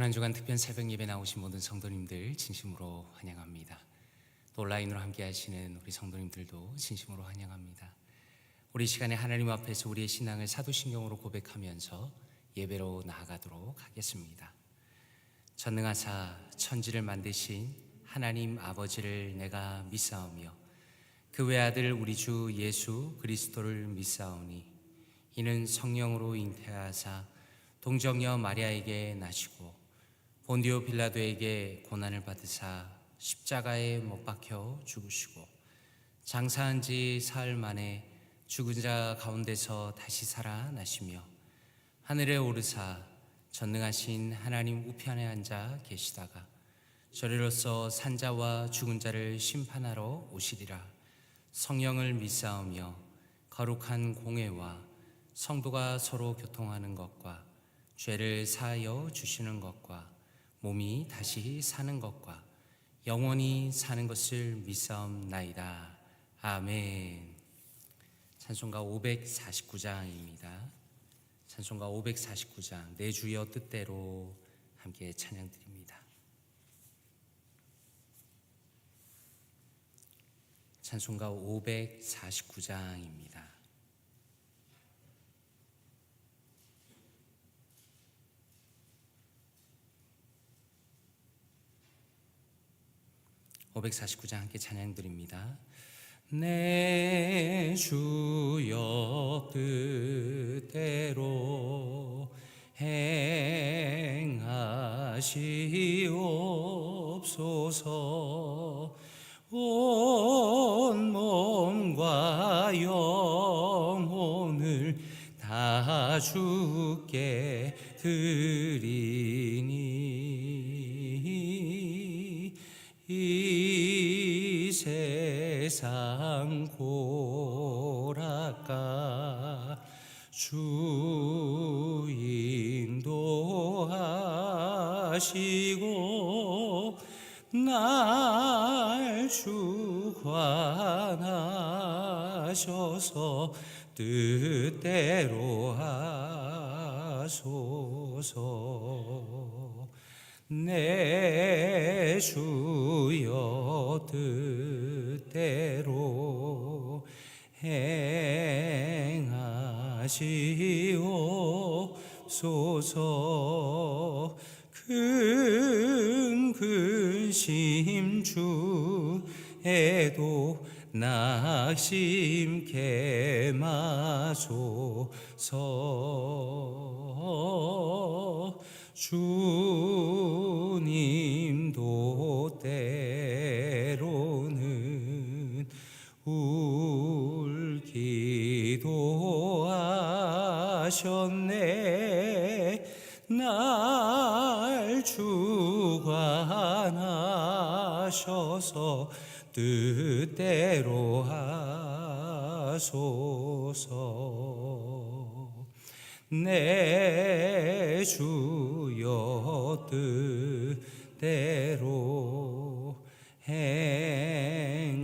고난주간 특별 새벽 예배 나오신 모든 성도님들 진심으로 환영합니다. 또 온라인으로 함께 하시는 우리 성도님들도 진심으로 환영합니다. 우리 시간에 하나님 앞에서 우리의 신앙을 사도신경으로 고백하면서 예배로 나아가도록 하겠습니다. 전능하사 천지를 만드신 하나님 아버지를 내가 믿사오며 그 외아들 우리 주 예수 그리스도를 믿사오니 이는 성령으로 잉태하사 동정녀 마리아에게 나시고 본디오 빌라도에게 고난을 받으사 십자가에 못 박혀 죽으시고 장사한 지 사흘 만에 죽은 자 가운데서 다시 살아나시며 하늘에 오르사 전능하신 하나님 우편에 앉아 계시다가 저리로서 산자와 죽은 자를 심판하러 오시리라. 성령을 믿사오며 거룩한 공회와 성도가 서로 교통하는 것과 죄를 사하여 주시는 것과 몸이 다시 사는 것과 영원히 사는 것을 믿사옵나이다. 아멘. 찬송가 549장입니다. 찬송가 549장 내 주여 뜻대로 함께 찬양드립니다. 찬송가 549장입니다. (549장) 함께 찬양드립니다. 내 주여 뜻대로 행하시옵소서. 온 몸과 영혼을 다 주께 드리니 이 세상 고락가 주 인도하시고 날 주관하셔서 뜻대로 하소서. 내 주여 뜻대로 행하시옵소서. 큰 근심 주에도 낙심케 마소서. 주님도 때로는 울기도 하셨네. 날 주관하셔서 뜻대로 하소서. 내 주여 뜻대로 행하시옵소서.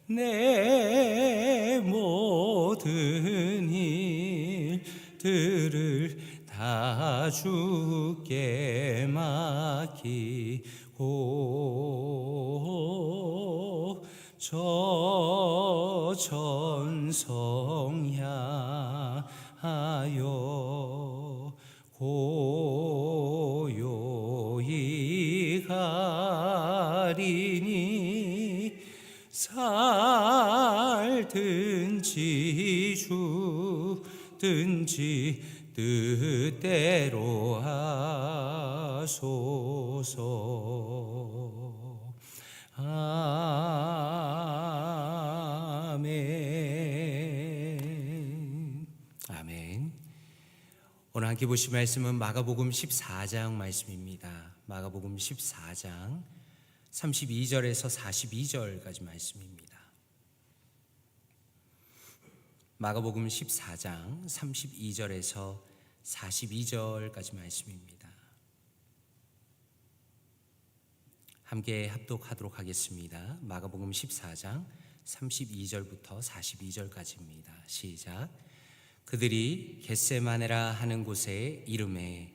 내 모든 일들을 다 주께 맡기고 저 천성 향하여 고요히 가리니 살든지 죽든지 뜻대로 하소서. 아멘. 아멘. 오늘 함께 보실 말씀은 마가복음 14장 말씀입니다. 마가복음 14장 32절에서 42절까지 말씀입니다. 마가복음 14장 32절에서 42절까지 말씀입니다. 함께 합독하도록 하겠습니다. 마가복음 14장 32절부터 42절까지입니다. 시작. 그들이 겟세마네라 하는 곳에 이름에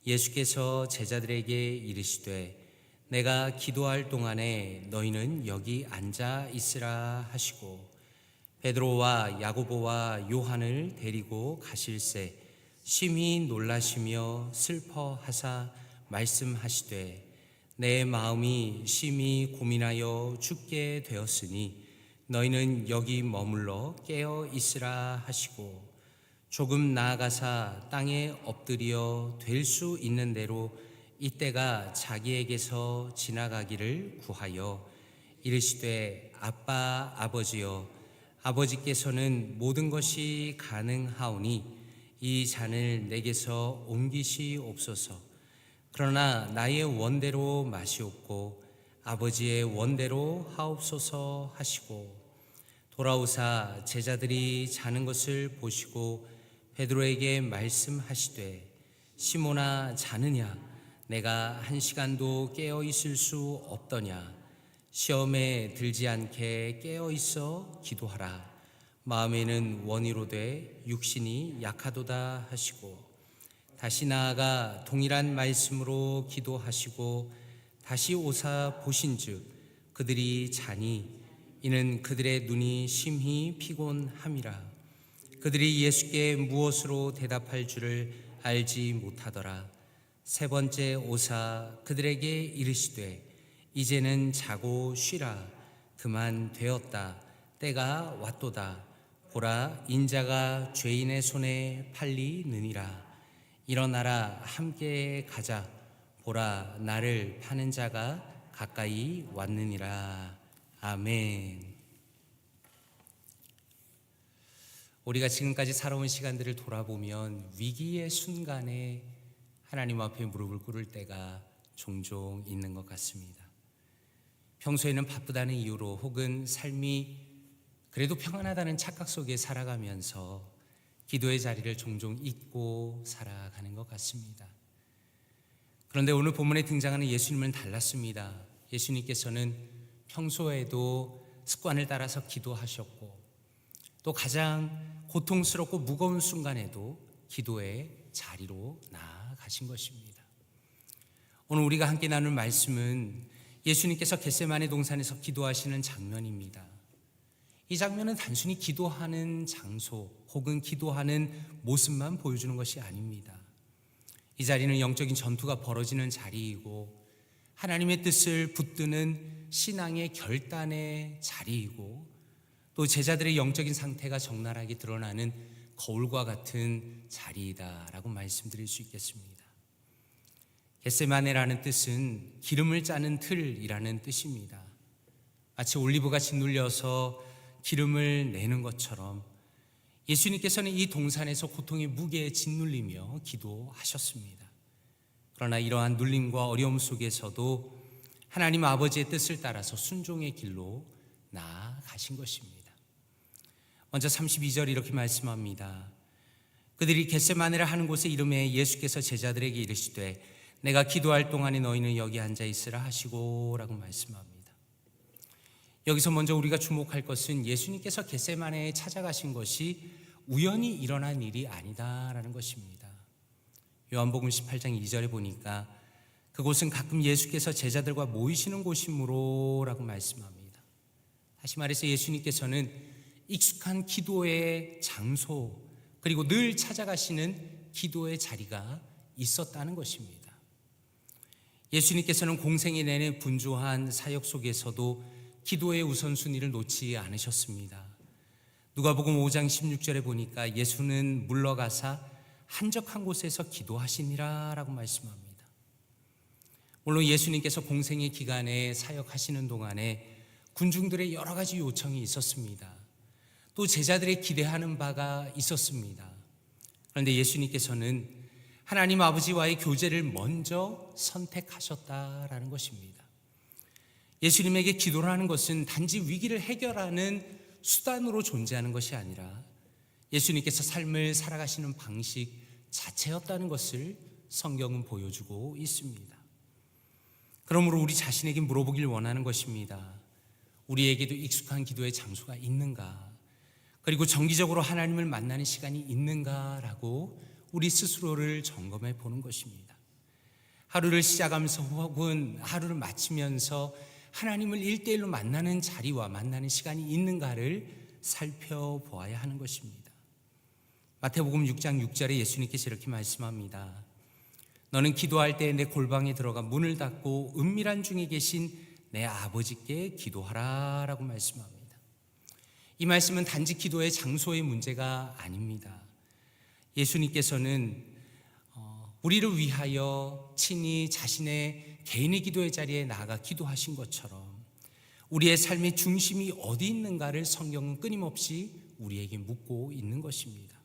예수께서 제자들에게 이르시되 내가 기도할 동안에 너희는 여기 앉아 있으라 하시고 베드로와 야고보와 요한을 데리고 가실새 심히 놀라시며 슬퍼하사 말씀하시되 내 마음이 심히 고민하여 죽게 되었으니 너희는 여기 머물러 깨어 있으라 하시고 조금 나아가사 땅에 엎드려 될 수 있는 대로 이때가 자기에게서 지나가기를 구하여 이르시되 아빠 아버지여 아버지께서는 모든 것이 가능하오니 이 잔을 내게서 옮기시옵소서. 그러나 나의 원대로 마시옵고 아버지의 원대로 하옵소서 하시고 돌아오사 제자들이 자는 것을 보시고 베드로에게 말씀하시되 시몬아 자느냐 내가 한 시간도 깨어 있을 수 없더냐 시험에 들지 않게 깨어 있어 기도하라 마음에는 원이로되 육신이 약하도다 하시고 다시 나아가 동일한 말씀으로 기도하시고 다시 오사 보신즉 그들이 자니 이는 그들의 눈이 심히 피곤함이라. 그들이 예수께 무엇으로 대답할 줄을 알지 못하더라. 세 번째 오사 그들에게 이르시되 이제는 자고 쉬라. 그만 되었다. 때가 왔도다. 보라 인자가 죄인의 손에 팔리느니라. 일어나라 함께 가자. 보라 나를 파는 자가 가까이 왔느니라. 아멘. 우리가 지금까지 살아온 시간들을 돌아보면 위기의 순간에 하나님 앞에 무릎을 꿇을 때가 종종 있는 것 같습니다. 평소에는 바쁘다는 이유로 혹은 삶이 그래도 평안하다는 착각 속에 살아가면서 기도의 자리를 종종 잊고 살아가는 것 같습니다. 그런데 오늘 본문에 등장하는 예수님은 달랐습니다. 예수님께서는 평소에도 습관을 따라서 기도하셨고 또 가장 고통스럽고 무거운 순간에도 기도의 자리로 나아가신 것입니다. 오늘 우리가 함께 나눌 말씀은 예수님께서 겟세마네 동산에서 기도하시는 장면입니다. 이 장면은 단순히 기도하는 장소 혹은 기도하는 모습만 보여주는 것이 아닙니다. 이 자리는 영적인 전투가 벌어지는 자리이고 하나님의 뜻을 붙드는 신앙의 결단의 자리이고 또 제자들의 영적인 상태가 적나라하게 드러나는 거울과 같은 자리이다라고 말씀드릴 수 있겠습니다. 겟세마네라는 뜻은 기름을 짜는 틀이라는 뜻입니다. 마치 올리브가 짓눌려서 기름을 내는 것처럼 예수님께서는 이 동산에서 고통의 무게에 짓눌리며 기도하셨습니다. 그러나 이러한 눌림과 어려움 속에서도 하나님 아버지의 뜻을 따라서 순종의 길로 나아가신 것입니다. 먼저 32절 이렇게 말씀합니다. 그들이 겟세마네라 하는 곳에 이름에 예수께서 제자들에게 이르시되 내가 기도할 동안에 너희는 여기 앉아 있으라 하시고 라고 말씀합니다. 여기서 먼저 우리가 주목할 것은 예수님께서 겟세마네에 찾아가신 것이 우연히 일어난 일이 아니다라는 것입니다. 요한복음 18장 2절에 보니까 그곳은 가끔 예수께서 제자들과 모이시는 곳이므로 라고 말씀합니다. 다시 말해서 예수님께서는 익숙한 기도의 장소 그리고 늘 찾아가시는 기도의 자리가 있었다는 것입니다. 예수님께서는 공생애 내내 분주한 사역 속에서도 기도의 우선순위를 놓지 않으셨습니다. 누가복음 5장 16절에 보니까 예수는 물러가사 한적한 곳에서 기도하시니라 라고 말씀합니다. 물론 예수님께서 공생의 기간에 사역하시는 동안에 군중들의 여러 가지 요청이 있었습니다. 또 제자들의 기대하는 바가 있었습니다. 그런데 예수님께서는 하나님 아버지와의 교제를 먼저 선택하셨다라는 것입니다. 예수님에게 기도를 하는 것은 단지 위기를 해결하는 수단으로 존재하는 것이 아니라 예수님께서 삶을 살아가시는 방식 자체였다는 것을 성경은 보여주고 있습니다. 그러므로 우리 자신에게 물어보길 원하는 것입니다. 우리에게도 익숙한 기도의 장소가 있는가? 그리고 정기적으로 하나님을 만나는 시간이 있는가라고 우리 스스로를 점검해 보는 것입니다. 하루를 시작하면서 혹은 하루를 마치면서 하나님을 1대1로 만나는 자리와 만나는 시간이 있는가를 살펴보아야 하는 것입니다. 마태복음 6장 6절에 예수님께서 이렇게 말씀합니다. 너는 기도할 때 내 골방에 들어가 문을 닫고 은밀한 중에 계신 내 아버지께 기도하라 라고 말씀합니다. 이 말씀은 단지 기도의 장소의 문제가 아닙니다. 예수님께서는 우리를 위하여 친히 자신의 개인의 기도의 자리에 나아가 기도하신 것처럼 우리의 삶의 중심이 어디 있는가를 성경은 끊임없이 우리에게 묻고 있는 것입니다.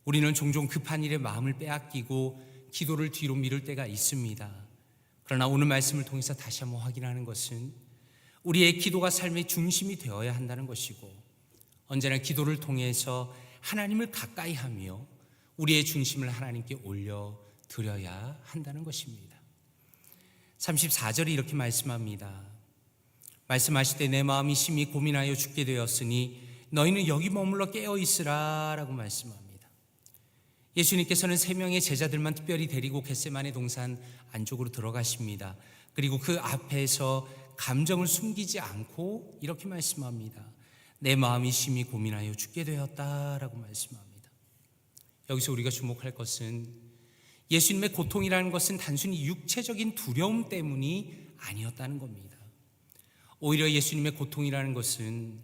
우리는 종종 급한 일에 마음을 빼앗기고 기도를 뒤로 미룰 때가 있습니다. 그러나 오늘 말씀을 통해서 다시 한번 확인하는 것은 우리의 기도가 삶의 중심이 되어야 한다는 것이고, 언제나 기도를 통해서 하나님을 가까이 하며 우리의 중심을 하나님께 올려드려야 한다는 것입니다. 34절이 이렇게 말씀합니다. 말씀하실 때 내 마음이 심히 고민하여 죽게 되었으니 너희는 여기 머물러 깨어있으라 라고 말씀합니다. 예수님께서는 3명의 제자들만 특별히 데리고 겟세마네 동산 안쪽으로 들어가십니다. 그리고 그 앞에서 감정을 숨기지 않고 이렇게 말씀합니다. 내 마음이 심히 고민하여 죽게 되었다라고 말씀합니다. 여기서 우리가 주목할 것은 예수님의 고통이라는 것은 단순히 육체적인 두려움 때문이 아니었다는 겁니다. 오히려 예수님의 고통이라는 것은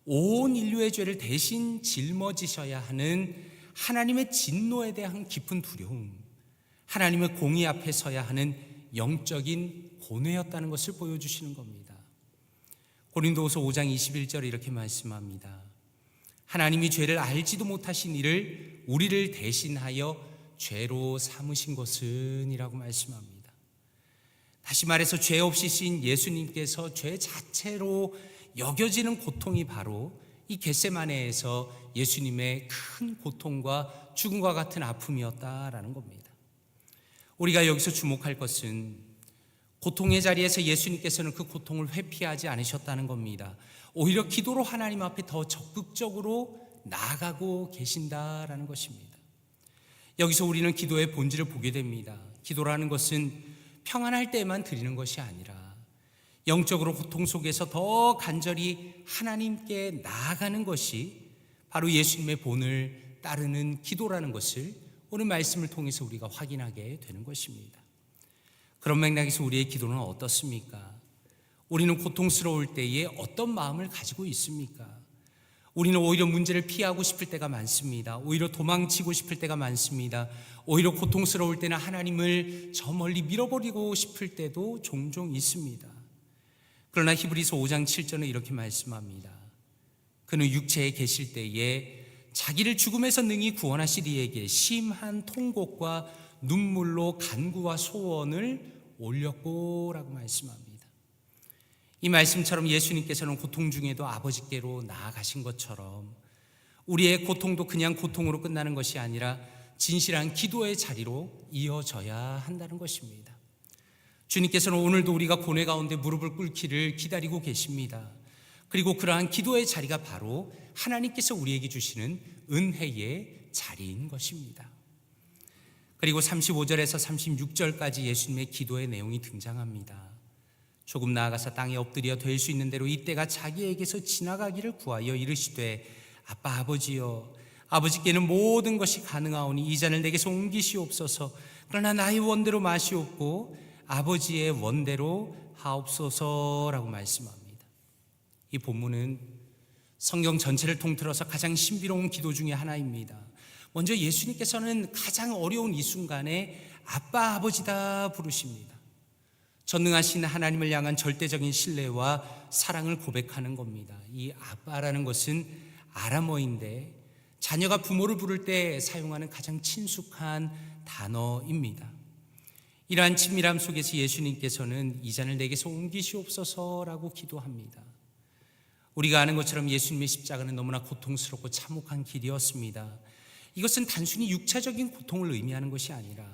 온 인류의 죄를 대신 짊어지셔야 하는 하나님의 진노에 대한 깊은 두려움, 하나님의 공의 앞에 서야 하는 영적인 고뇌였다는 것을 보여주시는 겁니다. 고린도후서 5장 21절에 이렇게 말씀합니다. 하나님이 죄를 알지도 못하신 이를 우리를 대신하여 죄로 삼으신 것은 이라고 말씀합니다. 다시 말해서 죄 없이 신 예수님께서 죄 자체로 여겨지는 고통이 바로 이 겟세마네에서 예수님의 큰 고통과 죽음과 같은 아픔이었다라는 겁니다. 우리가 여기서 주목할 것은 고통의 자리에서 예수님께서는 그 고통을 회피하지 않으셨다는 겁니다. 오히려 기도로 하나님 앞에 더 적극적으로 나아가고 계신다라는 것입니다. 여기서 우리는 기도의 본질을 보게 됩니다. 기도라는 것은 평안할 때만 드리는 것이 아니라 영적으로 고통 속에서 더 간절히 하나님께 나아가는 것이 바로 예수님의 본을 따르는 기도라는 것을 오늘 말씀을 통해서 우리가 확인하게 되는 것입니다. 그런 맥락에서 우리의 기도는 어떻습니까? 우리는 고통스러울 때에 어떤 마음을 가지고 있습니까? 우리는 오히려 문제를 피하고 싶을 때가 많습니다. 오히려 도망치고 싶을 때가 많습니다. 오히려 고통스러울 때는 하나님을 저 멀리 밀어버리고 싶을 때도 종종 있습니다. 그러나 히브리서 5장 7절은 이렇게 말씀합니다. 그는 육체에 계실 때에 자기를 죽음에서 능히 구원하실 이에게 심한 통곡과 눈물로 간구와 소원을 올렸고 라고 말씀합니다. 이 말씀처럼 예수님께서는 고통 중에도 아버지께로 나아가신 것처럼 우리의 고통도 그냥 고통으로 끝나는 것이 아니라 진실한 기도의 자리로 이어져야 한다는 것입니다. 주님께서는 오늘도 우리가 고뇌 가운데 무릎을 꿇기를 기다리고 계십니다. 그리고 그러한 기도의 자리가 바로 하나님께서 우리에게 주시는 은혜의 자리인 것입니다. 그리고 35절에서 36절까지 예수님의 기도의 내용이 등장합니다. 조금 나아가서 땅에 엎드려 될 수 있는 대로 이때가 자기에게서 지나가기를 구하여 이르시되 아빠 아버지여 아버지께는 모든 것이 가능하오니 이 잔을 내게서 옮기시옵소서. 그러나 나의 원대로 마시옵고 아버지의 원대로 하옵소서라고 말씀합니다. 이 본문은 성경 전체를 통틀어서 가장 신비로운 기도 중에 하나입니다. 먼저 예수님께서는 가장 어려운 이 순간에 아빠 아버지다 부르십니다. 전능하신 하나님을 향한 절대적인 신뢰와 사랑을 고백하는 겁니다. 이 아빠라는 것은 아람어인데 자녀가 부모를 부를 때 사용하는 가장 친숙한 단어입니다. 이러한 친밀함 속에서 예수님께서는 이 잔을 내게서 옮기시옵소서라고 기도합니다. 우리가 아는 것처럼 예수님의 십자가는 너무나 고통스럽고 참혹한 길이었습니다. 이것은 단순히 육체적인 고통을 의미하는 것이 아니라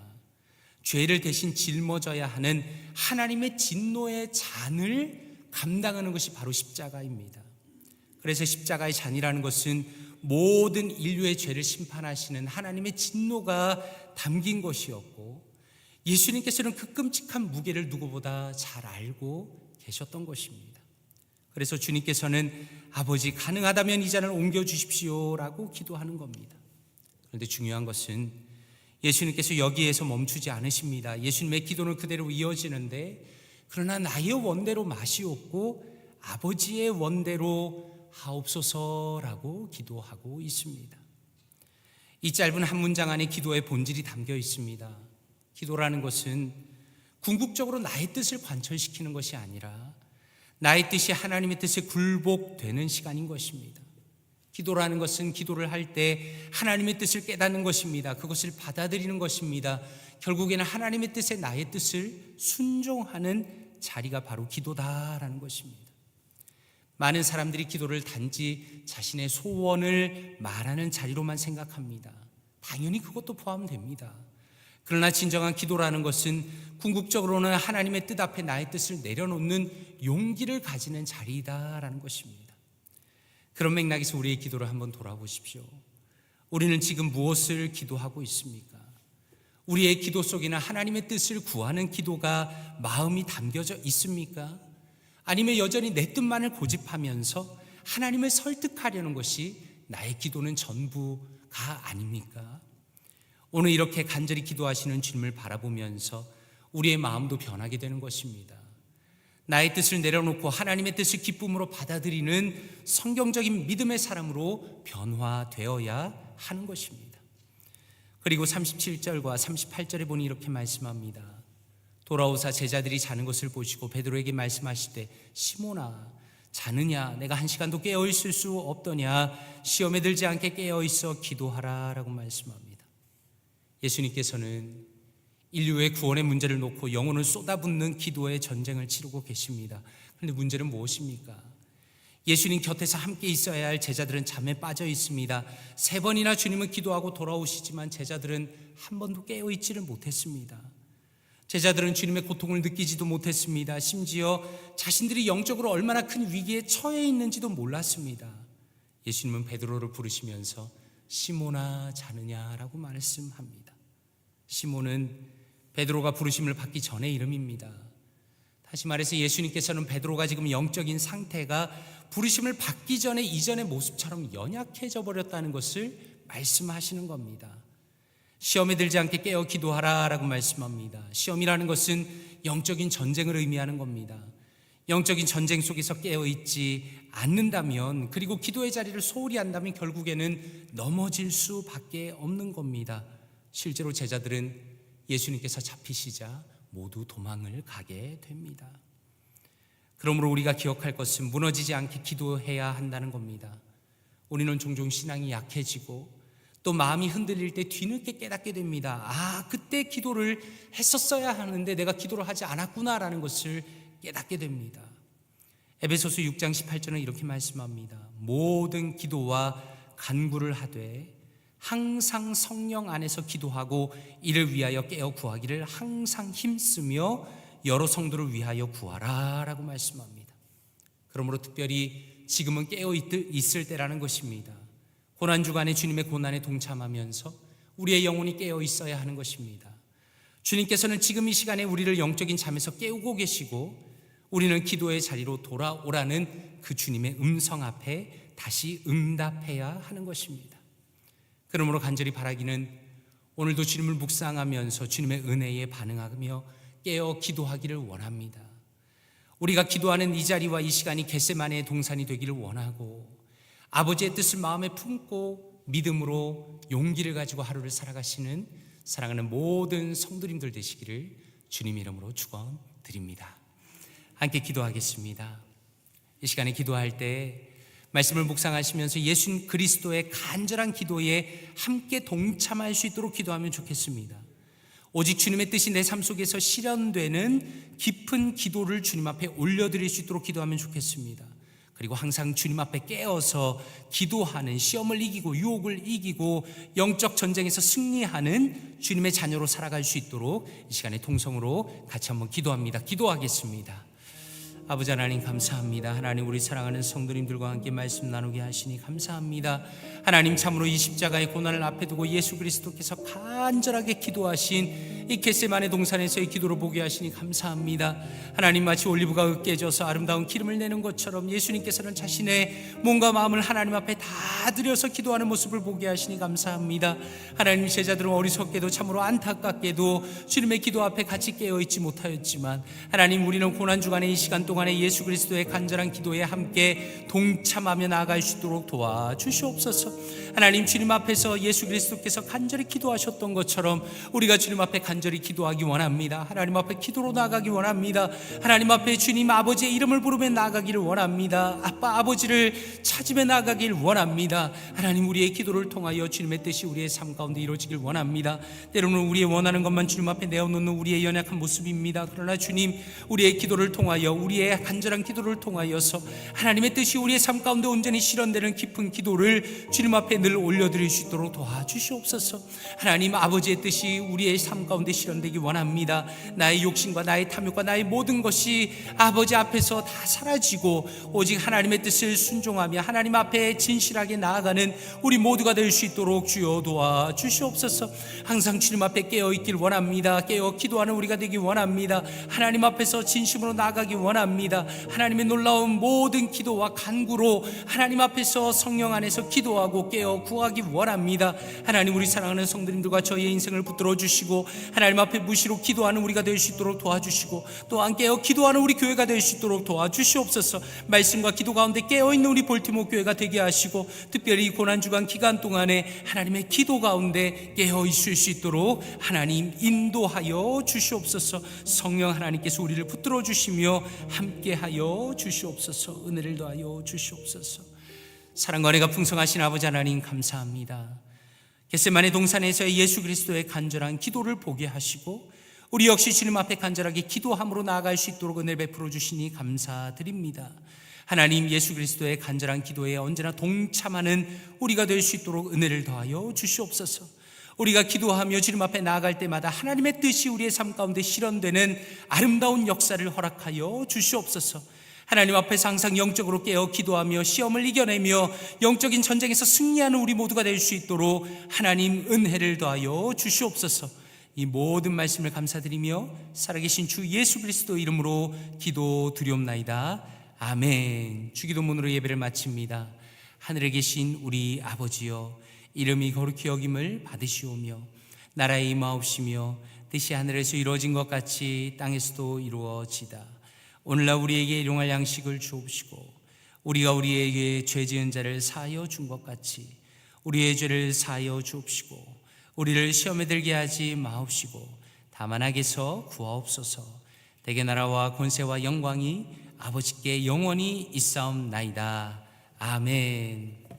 죄를 대신 짊어져야 하는 하나님의 진노의 잔을 감당하는 것이 바로 십자가입니다. 그래서 십자가의 잔이라는 것은 모든 인류의 죄를 심판하시는 하나님의 진노가 담긴 것이었고, 예수님께서는 그 끔찍한 무게를 누구보다 잘 알고 계셨던 것입니다. 그래서 주님께서는 아버지, 가능하다면 이 잔을 옮겨주십시오라고 기도하는 겁니다. 그런데 중요한 것은 예수님께서 여기에서 멈추지 않으십니다. 예수님의 기도는 그대로 이어지는데, 그러나 나의 원대로 마시옵고 아버지의 원대로 하옵소서라고 기도하고 있습니다. 이 짧은 한 문장 안에 기도의 본질이 담겨 있습니다. 기도라는 것은 궁극적으로 나의 뜻을 관철시키는 것이 아니라 나의 뜻이 하나님의 뜻에 굴복되는 시간인 것입니다. 기도라는 것은 기도를 할 때 하나님의 뜻을 깨닫는 것입니다. 그것을 받아들이는 것입니다. 결국에는 하나님의 뜻에 나의 뜻을 순종하는 자리가 바로 기도다라는 것입니다. 많은 사람들이 기도를 단지 자신의 소원을 말하는 자리로만 생각합니다. 당연히 그것도 포함됩니다. 그러나 진정한 기도라는 것은 궁극적으로는 하나님의 뜻 앞에 나의 뜻을 내려놓는 용기를 가지는 자리다라는 것입니다. 그런 맥락에서 우리의 기도를 한번 돌아보십시오. 우리는 지금 무엇을 기도하고 있습니까? 우리의 기도 속에는 하나님의 뜻을 구하는 기도가 마음이 담겨져 있습니까? 아니면 여전히 내 뜻만을 고집하면서 하나님을 설득하려는 것이 나의 기도는 전부가 아닙니까? 오늘 이렇게 간절히 기도하시는 주님을 바라보면서 우리의 마음도 변하게 되는 것입니다. 나의 뜻을 내려놓고 하나님의 뜻을 기쁨으로 받아들이는 성경적인 믿음의 사람으로 변화되어야 하는 것입니다. 그리고 37절과 38절에 보니 이렇게 말씀합니다. 돌아오사 제자들이 자는 것을 보시고 베드로에게 말씀하시되 시몬아, 자느냐? 내가 한 시간도 깨어있을 수 없더냐? 시험에 들지 않게 깨어있어 기도하라 라고 말씀합니다. 예수님께서는 인류의 구원의 문제를 놓고 영혼을 쏟아붓는 기도의 전쟁을 치르고 계십니다. 그런데 문제는 무엇입니까? 예수님 곁에서 함께 있어야 할 제자들은 잠에 빠져 있습니다. 3번이나 주님은 기도하고 돌아오시지만 제자들은 한 번도 깨어있지를 못했습니다. 제자들은 주님의 고통을 느끼지도 못했습니다. 심지어 자신들이 영적으로 얼마나 큰 위기에 처해 있는지도 몰랐습니다. 예수님은 베드로를 부르시면서 시몬아, 자느냐라고 말씀합니다. 시몬은 베드로가 부르심을 받기 전의 이름입니다. 다시 말해서 예수님께서는 베드로가 지금 영적인 상태가 부르심을 받기 전에 이전의 모습처럼 연약해져 버렸다는 것을 말씀하시는 겁니다. 시험에 들지 않게 깨어 기도하라 라고 말씀합니다. 시험이라는 것은 영적인 전쟁을 의미하는 겁니다. 영적인 전쟁 속에서 깨어있지 않는다면, 그리고 기도의 자리를 소홀히 한다면 결국에는 넘어질 수밖에 없는 겁니다. 실제로 제자들은 예수님께서 잡히시자 모두 도망을 가게 됩니다. 그러므로 우리가 기억할 것은 무너지지 않게 기도해야 한다는 겁니다. 우리는 종종 신앙이 약해지고 또 마음이 흔들릴 때 뒤늦게 깨닫게 됩니다. 그때 기도를 했었어야 하는데 내가 기도를 하지 않았구나라는 것을 깨닫게 됩니다. 에베소서 6장 18절은 이렇게 말씀합니다. 모든 기도와 간구를 하되 항상 성령 안에서 기도하고 이를 위하여 깨어 구하기를 항상 힘쓰며 여러 성도를 위하여 구하라 라고 말씀합니다. 그러므로 특별히 지금은 깨어 있을 때라는 것입니다. 고난주간에 주님의 고난에 동참하면서 우리의 영혼이 깨어 있어야 하는 것입니다. 주님께서는 지금 이 시간에 우리를 영적인 잠에서 깨우고 계시고, 우리는 기도의 자리로 돌아오라는 그 주님의 음성 앞에 다시 응답해야 하는 것입니다. 그러므로 간절히 바라기는 오늘도 주님을 묵상하면서 주님의 은혜에 반응하며 깨어 기도하기를 원합니다. 우리가 기도하는 이 자리와 이 시간이 겟세마네의 동산이 되기를 원하고, 아버지의 뜻을 마음에 품고 믿음으로 용기를 가지고 하루를 살아가시는 사랑하는 모든 성도님들 되시기를 주님 이름으로 축원드립니다. 함께 기도하겠습니다. 이 시간에 기도할 때 말씀을 묵상하시면서 예수 그리스도의 간절한 기도에 함께 동참할 수 있도록 기도하면 좋겠습니다. 오직 주님의 뜻이 내 삶 속에서 실현되는 깊은 기도를 주님 앞에 올려드릴 수 있도록 기도하면 좋겠습니다. 그리고 항상 주님 앞에 깨어서 기도하는, 시험을 이기고 유혹을 이기고 영적 전쟁에서 승리하는 주님의 자녀로 살아갈 수 있도록 이 시간에 통성으로 같이 한번 기도합니다. 기도하겠습니다. 아버지 하나님 감사합니다. 하나님 우리 사랑하는 성도님들과 함께 말씀 나누게 하시니 감사합니다. 하나님 참으로 이 십자가의 고난을 앞에 두고 예수 그리스도께서 간절하게 기도하신 이 겟세마네 동산에서의 기도를 보게 하시니 감사합니다. 하나님 마치 올리브가 으깨져서 아름다운 기름을 내는 것처럼 예수님께서는 자신의 몸과 마음을 하나님 앞에 다 드려서 기도하는 모습을 보게 하시니 감사합니다. 하나님 제자들은 어리석게도 참으로 안타깝게도 주님의 기도 앞에 같이 깨어있지 못하였지만 하나님 우리는 고난주간의 이 시간 동안에 예수 그리스도의 간절한 기도에 함께 동참하며 나아갈 수 있도록 도와주시옵소서. 하나님 주님 앞에서 예수 그리스도께서 간절히 기도하셨던 것처럼 우리가 주님 앞에 간절히 기도하기 원합니다. 하나님 앞에 기도로 나아가기 원합니다. 하나님 앞에 주님 아버지의 이름을 부르며 나아가기를 원합니다. 아빠 아버지를 찾으며 나아가길 원합니다. 하나님 우리의 기도를 통하여 주님의 뜻이 우리의 삶 가운데 이루어지길 원합니다. 때로는 우리의 원하는 것만 주님 앞에 내어놓는 우리의 연약한 모습입니다. 그러나 주님 우리의 기도를 통하여 우리의 간절한 기도를 통하여서 하나님의 뜻이 우리의 삶 가운데 온전히 실현되는 깊은 기도를 주님 앞에 늘 올려드릴 수 있도록 도와주시옵소서. 하나님 아버지의 뜻이 우리의 삶 가운데 실현되기 원합니다. 나의 욕심과 나의 탐욕과 나의 모든 것이 아버지 앞에서 다 사라지고 오직 하나님의 뜻을 순종하며 하나님 앞에 진실하게 나아가는 우리 모두가 될 수 있도록 주여 도와주시옵소서. 항상 주님 앞에 깨어있길 원합니다. 깨어 기도하는 우리가 되기 원합니다. 하나님 앞에서 진심으로 나아가기 원합니다. 하나님의 놀라운 모든 기도와 간구로 하나님 앞에서 성령 안에서 기도하고 깨어 구하기 원합니다. 하나님 우리 사랑하는 성도님들과 저희의 인생을 붙들어 주시고 하나님 앞에 무시로 기도하는 우리가 될 수 있도록 도와주시고 또한 깨어 기도하는 우리 교회가 될 수 있도록 도와주시옵소서. 말씀과 기도 가운데 깨어있는 우리 볼티모 교회가 되게 하시고 특별히 고난주간 기간 동안에 하나님의 기도 가운데 깨어 있을 수 있도록 하나님 인도하여 주시옵소서. 성령 하나님께서 우리를 붙들어 주시며 함께하여 주시옵소서. 은혜를 더하여 주시옵소서. 사랑과 은혜가 풍성하신 아버지 하나님 감사합니다. 겟세마네 동산에서의 예수 그리스도의 간절한 기도를 보게 하시고 우리 역시 주님 앞에 간절하게 기도함으로 나아갈 수 있도록 은혜를 베풀어 주시니 감사드립니다. 하나님 예수 그리스도의 간절한 기도에 언제나 동참하는 우리가 될 수 있도록 은혜를 더하여 주시옵소서. 우리가 기도하며 주님 앞에 나아갈 때마다 하나님의 뜻이 우리의 삶 가운데 실현되는 아름다운 역사를 허락하여 주시옵소서. 하나님 앞에서 항상 영적으로 깨어 기도하며 시험을 이겨내며 영적인 전쟁에서 승리하는 우리 모두가 될 수 있도록 하나님 은혜를 더하여 주시옵소서. 이 모든 말씀을 감사드리며 살아계신 주 예수 그리스도 이름으로 기도드리옵나이다. 아멘. 주기도문으로 예배를 마칩니다. 하늘에 계신 우리 아버지여, 이름이 거룩히 여김을 받으시오며 나라에 임하옵시며 뜻이 하늘에서 이루어진 것 같이 땅에서도 이루어지다. 오늘날 우리에게 일용할 양식을 주옵시고 우리가 우리에게 죄 지은 자를 사하여 준 것 같이 우리의 죄를 사하여 주옵시고 우리를 시험에 들게 하지 마옵시고 다만 악에서 구하옵소서. 대개 나라와 권세와 영광이 아버지께 영원히 있사옵나이다. 아멘.